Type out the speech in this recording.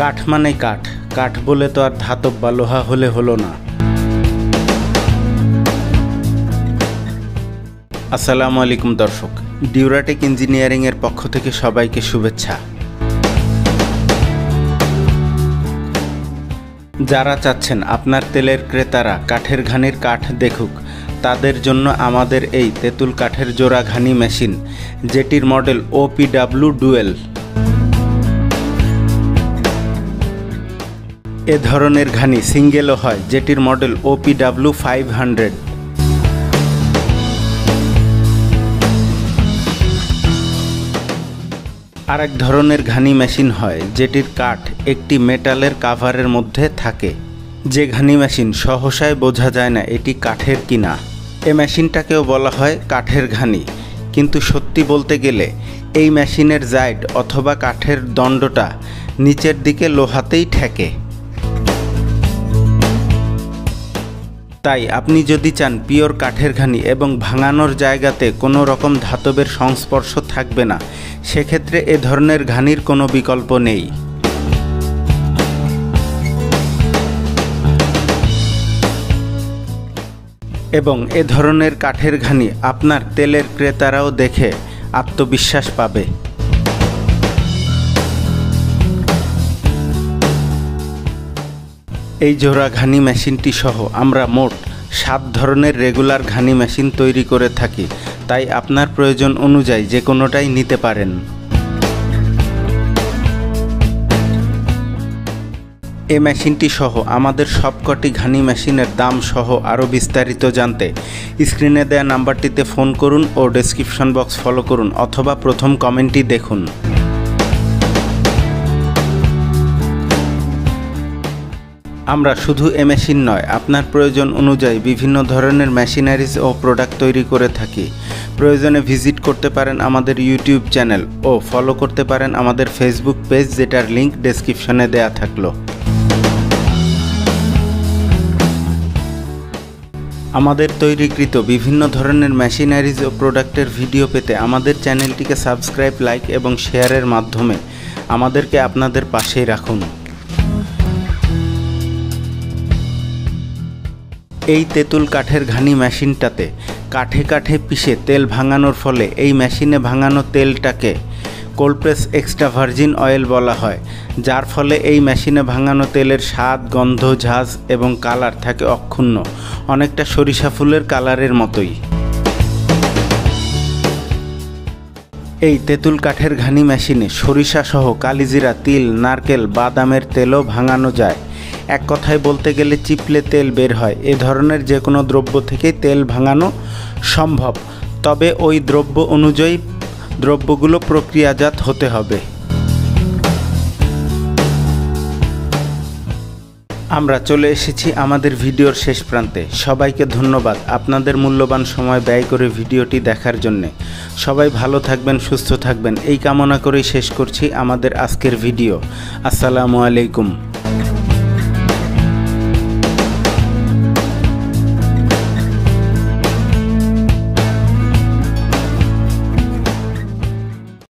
কাঠ মানে কাঠ, কাঠ বলে তো আর ধাতব বা লোহা হলে হলো না। আসসালামু আলাইকুম দর্শক, ডিউরাটেক ইঞ্জিনিয়ারিংয়ের পক্ষ থেকে সবাইকে শুভেচ্ছা। যারা চাচ্ছেন আপনার তেলের ক্রেতারা কাঠের ঘানির কাঠ দেখুক, তাদের জন্য আমাদের এই তেঁতুল কাঠের জোড়া ঘানি মেশিন, যেটির মডেল OPW ডুয়েল। এ ধরনের ঘানি সিঙ্গেলও হয়, যেটির মডেল OPW 500। আরেক ধরনের ঘানি মেশিন হয়, যেটির কাঠ একটি মেটালের কাভারের মধ্যে থাকে। যে ঘানি মেশিন সহসায় বোঝা যায় না এটি কাঠের কিনা। এ মেশিনটাকেও বলা হয় কাঠের ঘানি, কিন্তু সত্যি বলতে গেলে এই মেশিনের জাইড অথবা কাঠের দণ্ডটা নিচের দিকে লোহাতেই ঠেকে। তাই আপনি যদি চান পিওর কাঠের ঘানি এবং ভাঙানোর জায়গাতে কোনো রকম ধাতবের সংস্পর্শ থাকবে না, সেক্ষেত্রে এ ধরনের ঘানির কোনো বিকল্প নেই। এবং এ ধরনের কাঠের ঘানি আপনার তেলের ক্রেতারাও দেখে আত্মবিশ্বাস পাবে। এই জোড়া ঘানি মেশিনটি সহ আমরা মোট 7 ধরনের রেগুলার ঘানি মেশিন তৈরি করে থাকি, তাই আপনার প্রয়োজন অনুযায়ী যে কোনোটাই নিতে পারেন। এই মেশিনটি সহ আমাদের সবকটি ঘানি মেশিনের দাম সহ আরও বিস্তারিত জানতে স্ক্রিনে দেওয়া নাম্বারটিতে ফোন করুন ও ডেসক্রিপশন বক্স ফলো করুন, অথবা প্রথম কমেন্টটি দেখুন। আমরা শুধু এ মেশিন নয়, আপনার প্রয়োজন অনুযায়ী বিভিন্ন ধরনের মেশিনারিজ ও প্রোডাক্ট তৈরি করে থাকি। প্রয়োজনে ভিজিট করতে পারেন আমাদের ইউটিউব চ্যানেল ও ফলো করতে পারেন আমাদের ফেসবুক পেজ, যেটার লিংক ডেসক্রিপশনে দেয়া থাকলো। আমাদের তৈরিকৃত বিভিন্ন ধরনের মেশিনারিজ ও প্রোডাক্টের ভিডিও পেতে আমাদের চ্যানেলটিকে সাবস্ক্রাইব, লাইক এবং শেয়ারের মাধ্যমে আমাদেরকে আপনাদের পাশেই রাখুন। এই তেঁতুল কাঠের ঘানি মেশিনটাতে কাঠে কাঠে পিষে তেল ভাঙানোর ফলে এই মেশিনে ভাঙানো তেলটাকে cold press extra virgin oil বলা হয়, যার ফলে এই মেশিনে ভাঙানো তেলের স্বাদ, গন্ধ, ঝাঁজ এবং কালার থাকে অক্ষুণ্ণ, অনেকটা সরিষা ফুলের কালারের মতোই। এই তেঁতুল কাঠের ঘানি মেশিনে সরিষা সহ কালিজিরা, তিল, নারকেল, বাদামের তেলও ভাঙানো যায়। এক কথায় বলতে গেলে চিপলে তেল বের হয়। এ ধরনের যে কোনো দ্রব্য থেকেই তেল ভাঙানো সম্ভব, তবে ওই দ্রব্য অনুযায়ী দ্রব্যগুলো প্রক্রিয়াজাত হতে হবে। আমরা চলে এসেছি আমাদের ভিডিওর শেষ প্রান্তে। সবাইকে ধন্যবাদ আপনাদের মূল্যবান সময় ব্যয় করে ভিডিওটি দেখার জন্যে। সবাই ভালো থাকবেন, সুস্থ থাকবেন, এই কামনা করেই শেষ করছি আমাদের আজকের ভিডিও। আসসালামু আলাইকুম।